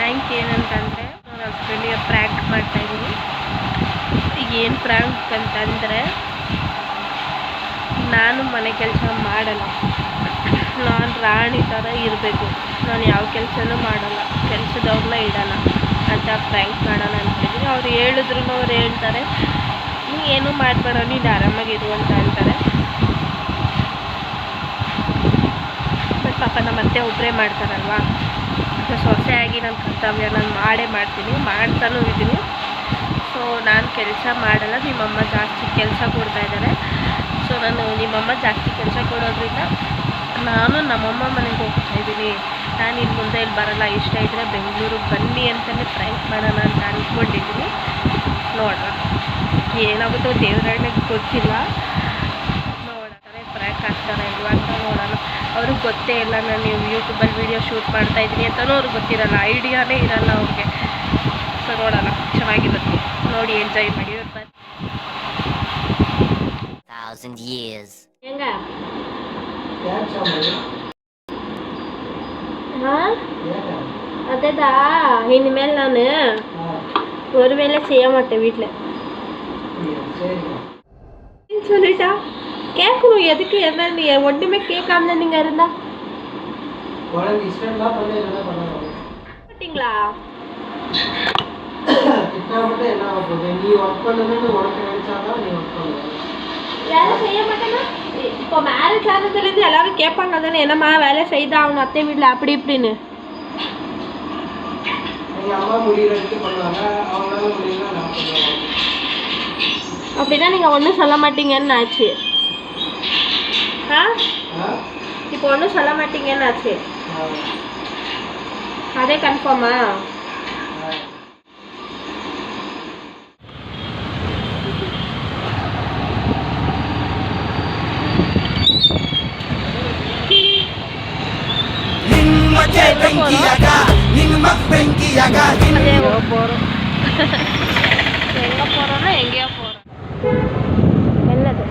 Prank ಏನಂತಂದರೆ ನನ್ನ ಹಸ್ಬೆಂಡಿಗೆ prank ಮಾಡ್ತಾಯಿದ್ದೀನಿ. ಈಗ ಏನು ಪ್ರ್ಯಾಂಕ್ ಅಂತಂದರೆ, ನಾನು ಮನೆ ಕೆಲಸ ಮಾಡಲ್ಲ, ನಾನು ರಾಣಿ ಥರ ಇರಬೇಕು, ನಾನು ಯಾವ ಕೆಲಸನೂ ಮಾಡಲ್ಲ, ಕೆಲಸದವ್ರನ್ನ ಇಡಲ್ಲ ಅಂತ ಪ್ರ್ಯಾಂಕ್ ಮಾಡೋಣ ಅಂತಿದ್ದೀನಿ. ಅವ್ರು ಹೇಳಿದ್ರು ಅವ್ರು ಹೇಳ್ತಾರೆ ನೀ ಏನೂ ಮಾಡಬೇಡ, ನೀನು ಆರಾಮಾಗಿರು ಅಂತ ಅಂತಾರೆ. ಬಟ್ ಪಾಪ ನಮ್ಮ ಅತ್ತೆ ಒಬ್ಬರೇ ಮಾಡ್ತಾರಲ್ವಾ, ಸೊಸೆಯಾಗಿ ನನ್ನ ಕರ್ತವ್ಯ ನಾನು ಮಾಡ್ತೀನಿ, ಮಾಡ್ತಾನೂ ಇದ್ದೀನಿ. ಸೊ ನಾನು ಕೆಲಸ ಮಾಡಲ್ಲ, ನಿಮ್ಮಮ್ಮ ಜಾಸ್ತಿ ಕೆಲಸ ಕೊಡ್ತಾಯಿದ್ದಾರೆ. ಸೊ ನಾನು ನಿಮ್ಮಮ್ಮ ಜಾಸ್ತಿ ಕೆಲಸ ಕೊಡೋದ್ರಿಂದ ನಾನು ನಮ್ಮಮ್ಮ ಮನೆಗೆ ಹೋಗ್ತಾಯಿದ್ದೀನಿ. ನಾನು ಇನ್ನು ಮುಂದೆ ಇಲ್ಲಿ ಬರಲ್ಲ, ಇಷ್ಟ ಇದ್ದರೆ ಬೆಂಗಳೂರಿಗೆ ಬನ್ನಿ ಅಂತಲೇ ಪ್ರ್ಯಾಂಕ್ ಮಾಡೋಣ ಅಂತ ಅಂದ್ಕೊಂಡಿದ್ದೀನಿ. ನೋಡೋಣ ಏನಾಗುತ್ತೋ ದೇವರಣ್ಣಗೆ ಗೊತ್ತಿಲ್ಲ, ನೋಡ್ತಾರೆ ಪ್ರ್ಯಾಂಕ್ ಆಗ್ತಾರೆ ಇಲ್ವಾ ಅಂತ ನೋಡೋಣ. ಅವ್ರಿಗೆ ಗೊತ್ತೇ ಇಲ್ಲ ನಾನು ಯೂಟ್ಯೂಬಲ್ಲಿ ವೀಡಿಯೋ ಶೂಟ್ ಮಾಡ್ತಾಯಿದ್ದೀನಿ ಅಂತಲೂ ಅವ್ರಿಗೆ ಗೊತ್ತಿರಲ್ಲ, ಐಡಿಯಾನೇ ಇರಲ್ಲ ಅವ್ರಿಗೆ. ಸೊ ನೋಡೋಣ, ಚೆನ್ನಾಗಿರುತ್ತೆ, ನೋಡಿ ಎಂಜಾಯ್ ಮಾಡಿ. ಹೆಂಗ அதேதா இனிமேல் நான் ஒரு வேலை செய்ய மாட்டேன் வீட்டில் சொல்லிட்டா. கேட்கணும் எதுக்கு, என்ன நீ ஒன்றுமே கேட்காம நீங்கள் இருந்தா மாட்டீங்களா? வேலை செய்ய மாட்டேன்னா இப்போ மேரேஜ் ஆனதுலேருந்து எல்லாரும் கேட்பாங்க தானே, என்னம்மா வேலை செய்தா அவன் அத்தை வீட்டில் அப்படி இப்படின்னு. அப்படின்னா நீங்கள் ஒன்றும் சொல்ல மாட்டீங்கன்னு ஆச்சு. இப்போ ஒன்றும் சொல்ல மாட்டீங்கன்னு ஆச்சு, அதே கன்ஃபார்மா? எங்கேயோ போகிறோம். என்னது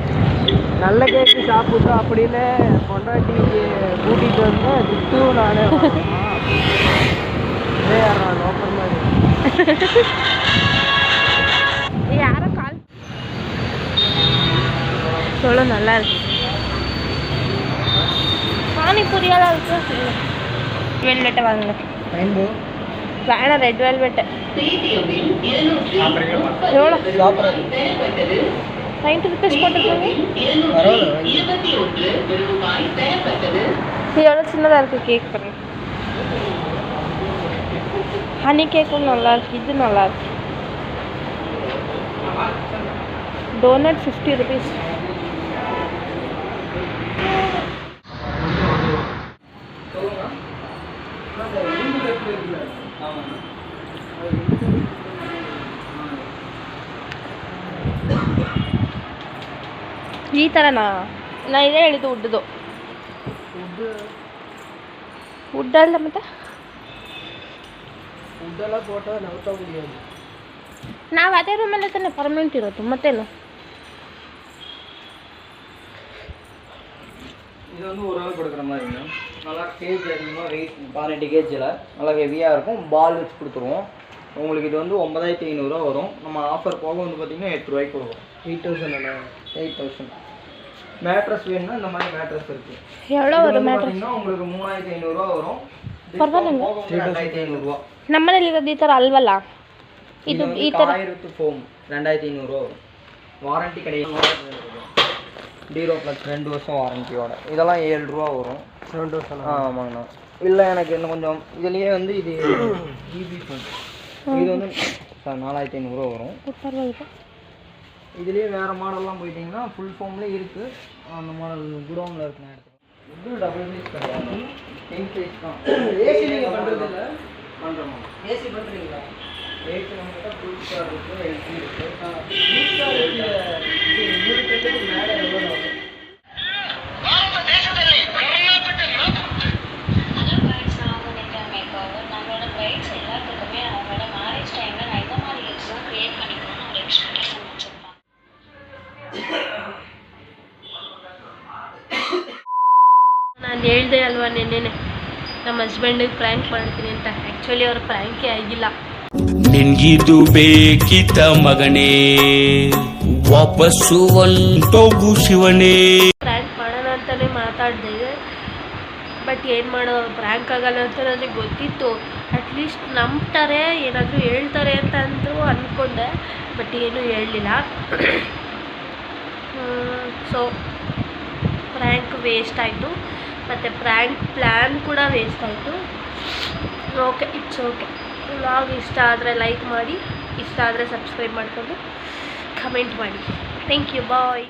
நல்ல கேக்கு சாப்பிட்டோம் அப்படின்னு பொண்டாட்டி கூட்டிகிட்டு வந்தேன். திட்டு நானே ஓப்பன் மாதிரி யாரோ கால் சொல்ல நல்லா இருக்கு. பானிபூரியாலாம் இருக்கு. வெல்வெட்டை வாங்க, வேணாம் ரெட் வெல்வெட்டு. எவ்வளோ? 90 ருபீஸ் போட்டுருக்கோங்க. இது எவ்வளோ சின்னதாக இருக்குது கேக் பாருங்க. ஹனி கேக்கும் நல்லா இருக்கு, இது நல்லா இருக்கு. Doughnut 50 rupees. ಈ ಥರನಾ? ನಾ ಇದೇ ಹೇಳಿದ್ದು ಉಡ್ಡದು. ಉಡ್ಡಲ್ಲ ಮತ್ತೆ ಉಡ್ಡೆಲ್ಲ ಫೋಟೋ ನಾವು ತಗೊಂಡಿದ್ದೀವಿ. ನಾವು ಅದೇ ರೂಮಲ್ಲೇ ತಾನೆ ಪರ್ಮನೆಂಟ್ ಇರೋದು, ಮತ್ತೇನು? இது வந்து ஒரு ஆள் கொடுக்குற மாதிரிங்க. நல்லா கேஜ் அதிகமாக வெயிட் 18 கேஜில் நல்லா ஹெவியாக இருக்கும். பால் வச்சு கொடுத்துருவோம். உங்களுக்கு இது வந்து 9500 வரும். நம்ம ஆஃபர் போக வந்து பார்த்திங்கன்னா 8 ரூபாய்க்கு கொடுக்கும். 8000 8000. மேட்ரஸ் வேணும்னா இந்த மாதிரி மேட்ரஸ் இருக்குது. எவ்வளோ வரும் மேட்ரஸ்? உங்களுக்கு 3500 வரும். ಪರವಾಗಿಲ್ಲ, 2500. ನಮ್ಮನೇಲಿ ಇರೋದು ಈ ಥರ ಅಲ್ವಲ್ಲ. ಇದು ಈ ಥರ ಆಯಿರತ್ತು ಫೋಮ್ 2500 வரும். வாரண்டி கிடையாது. டீரோ ப்ளஸ் 2 வருஷம் வாரண்டியோட. இதெல்லாம் 7 ரூபா வரும். 2 வருஷம்? ஆமாங்கண்ணா. இல்லை எனக்கு இன்னும் கொஞ்சம் இதுலேயே வந்து இது ஜிபி ஃபோன், இது வந்து 4500 வரும். இதுலேயே வேறு மாடல்லாம் போயிட்டிங்கன்னா ஃபுல் ஃபோம்லேயே இருக்குது. அந்த மாடல் குடோனில் இருக்குண்ணா, எடுத்துக்கோங்க. இது டபுள் சைஸ் கிடையாது, கிங் சைஸ் தான். ஏசி நீங்கள் பண்ணுறது இல்லை? பண்ணுறோமா? ஏசி பண்ணுறீங்களா? ஏசி நம்மகிட்ட ஃபுல் ஸ்டார் இருக்குது, எல்சி இருக்குது. ஃபுல் ஸ்டார் இருக்குது மேலே எவ்வளோ ஆகும்? ನಾನು ಹೇಳ್ದೆ ಅಲ್ವಾ ನಿನ್ನೆ, ನಮ್ಮ ಹಸ್ಬೆಂಡಿಗೆ ಪ್ರ್ಯಾಂಕ್ ಮಾಡ್ತೀನಿ ಅಂತ. ಆ್ಯಕ್ಚುಲಿ ಅವ್ರ ಪ್ರ್ಯಾಂಕೇ ಆಗಿಲ್ಲ. ನಿನ್ಗಿದು ಬೇಕಿತ್ತ ಮಗನೇ, ವಾಪಸ್ಸು ಹೊಂಟೋಗು ಶಿವನೇ. ಪ್ರ್ಯಾಂಕ್ ಮಾಡೋಣ ಅಂತಲೇ ಮಾತಾಡಿದೆ, ಬಟ್ ಏನು ಮಾಡೋ, ಪ್ರ್ಯಾಂಕ್ ಆಗಲ್ಲ ಅಂತ ನನಗೆ ಗೊತ್ತಿತ್ತು. ಅಟ್ಲೀಸ್ಟ್ ನಂಬ್ತಾರೆ, ಏನಾದರೂ ಹೇಳ್ತಾರೆ ಅಂತ ಅಂದರೂ ಅಂದ್ಕೊಂಡೆ, ಬಟ್ ಏನೂ ಹೇಳಲಿಲ್ಲ. ಸೊ ಪ್ರ್ಯಾಂಕ್ ವೇಸ್ಟ್ ಆಯಿತು, ಮತ್ತು ಪ್ರ್ಯಾಂಕ್ ಪ್ಲ್ಯಾನ್ ಕೂಡ ವೇಸ್ಟ್ ಆಯಿತು. Okay, it's okay. ವ್ಲಾಗ್ ಇಷ್ಟ ಆದರೆ ಲೈಕ್ ಮಾಡಿ, ಇಷ್ಟ ಆದರೆ ಸಬ್ಸ್ಕ್ರೈಬ್ ಮಾಡಿಕೊಂಡು ಕಮೆಂಟ್ ಮಾಡಿ. Thank you, bye.